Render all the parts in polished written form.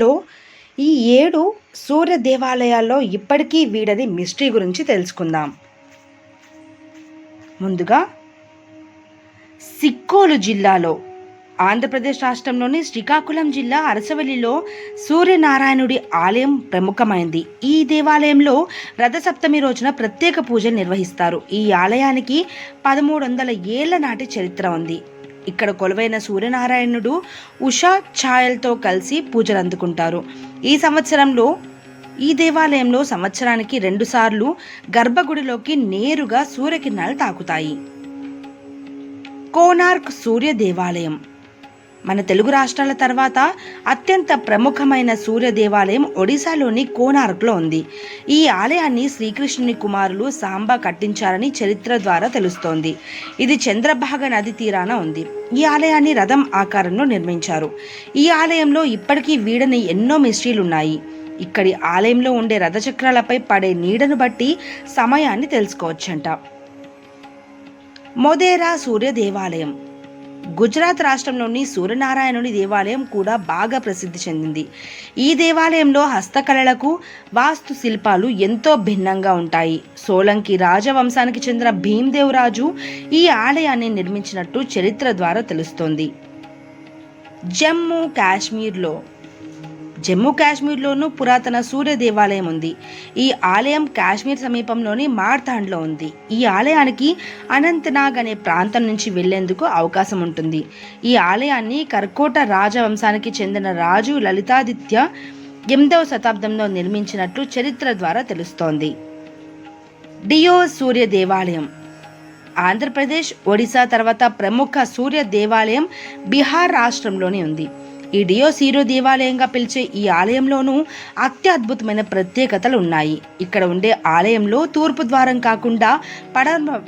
లో ఈ 7 సూర్య దేవాలయాల్లో ఇప్పటికీ వీడని మిస్టరీ గురించి తెలుసుకుందాం. ముందుగా సిక్కోలు జిల్లాలో ఆంధ్రప్రదేశ్ రాష్ట్రంలోని శ్రీకాకుళం జిల్లా అరసవల్లిలో సూర్యనారాయణుడి ఆలయం ప్రముఖమైంది. ఈ దేవాలయంలో రథసప్తమి రోజున ప్రత్యేక పూజలు నిర్వహిస్తారు. ఈ ఆలయానికి 1300 ఏళ్ల నాటి చరిత్ర ఉంది. ఇక్కడ కొలువైన సూర్యనారాయణుడు ఉషా ఛాయలతో కలిసి పూజలు అందుకుంటారు. ఈ దేవాలయంలో సంవత్సరానికి 2 సార్లు గర్భగుడిలోకి నేరుగా సూర్యకిరణాలు తాకుతాయి. కోనార్క్ సూర్య దేవాలయం మన తెలుగు రాష్ట్రాల తర్వాత అత్యంత ప్రముఖమైన సూర్య దేవాలయం ఒడిశాలోని కోనార్క్లో ఉంది. ఈ ఆలయాన్ని శ్రీకృష్ణుని కుమారులు సాంబ కట్టించారని చరిత్ర ద్వారా తెలుస్తోంది. ఇది చంద్రభాగ నది తీరాన ఉంది. ఈ ఆలయాన్ని రథం ఆకారంలో నిర్మించారు. ఈ ఆలయంలో ఇప్పటికీ వీడని ఎన్నో మిస్టరీలు ఉన్నాయి. ఇక్కడి ఆలయంలో ఉండే రథచక్రాలపై పడే నీడను బట్టి సమయాన్ని తెలుసుకోవచ్చంట. మొదేరా సూర్య దేవాలయం గుజరాత్ రాష్ట్రంలోని సూర్యనారాయణుని దేవాలయం కూడా బాగా ప్రసిద్ధి చెందింది. ఈ దేవాలయంలో హస్తకళలకు వాస్తు శిల్పాలు ఎంతో భిన్నంగా ఉంటాయి. సోలంకి రాజవంశానికి చెందిన భీమ్దేవ్ రాజు ఈ ఆలయాన్ని నిర్మించినట్టు చరిత్ర ద్వారా తెలుస్తోంది. జమ్మూ కాశ్మీర్లోనూ పురాతన సూర్య దేవాలయం ఉంది. ఈ ఆలయం కాశ్మీర్ సమీపంలోని మార్తాండ్లో ఉంది. ఈ ఆలయానికి అనంతనాగ్ అనే ప్రాంతం నుంచి వెళ్లేందుకు అవకాశం ఉంటుంది. ఈ ఆలయాన్ని కర్కోట రాజవంశానికి చెందిన రాజు లలితాదిత్య 8వ శతాబ్దంలో నిర్మించినట్లు చరిత్ర ద్వారా తెలుస్తోంది. డియోస్ సూర్య దేవాలయం ఆంధ్రప్రదేశ్, ఒడిశా తర్వాత ప్రముఖ సూర్య దేవాలయం బీహార్ రాష్ట్రంలోనే ఉంది. ఈ డియోసీరో దేవాలయంగా పిలిచే ఈ ఆలయంలోనూ అత్యద్భుతమైన ప్రత్యేకతలు ఉన్నాయి. ఇక్కడ ఉండే ఆలయంలో తూర్పు ద్వారం కాకుండా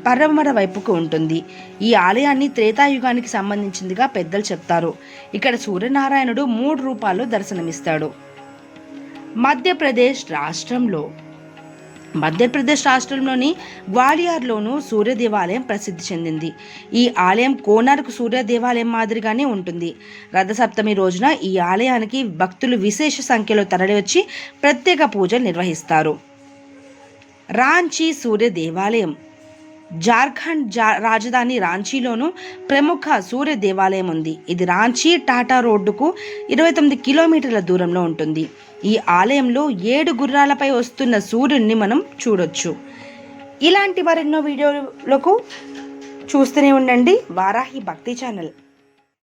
పడమర వైపుకు ఉంటుంది. ఈ ఆలయాన్ని త్రేతాయుగానికి సంబంధించిందిగా పెద్దలు చెప్తారు. ఇక్కడ సూర్యనారాయణుడు 3 రూపాల్లో దర్శనమిస్తాడు. మధ్యప్రదేశ్ రాష్ట్రంలోని గ్వాలియర్లోనూ సూర్య దేవాలయం ప్రసిద్ధి చెందింది. ఈ ఆలయం కోనార్క్ సూర్య దేవాలయం మాదిరిగానే ఉంటుంది. రథసప్తమి రోజున ఈ ఆలయానికి భక్తులు విశేష సంఖ్యలో తరలివచ్చి ప్రత్యేక పూజలు నిర్వహిస్తారు. రాంచీ సూర్య దేవాలయం జార్ఖండ్ రాజధాని రాంచీలోను ప్రముఖ సూర్య దేవాలయం ఉంది. ఇది రాంచీ టాటా రోడ్డుకు 29 కిలోమీటర్ల దూరంలో ఉంటుంది. ఈ ఆలయంలో 7 గుర్రాలపై వస్తున్న సూర్యుడిని మనం చూడొచ్చు. ఇలాంటి మరెన్నో వీడియోలకు చూస్తూనే ఉండండి వారాహి భక్తి ఛానల్.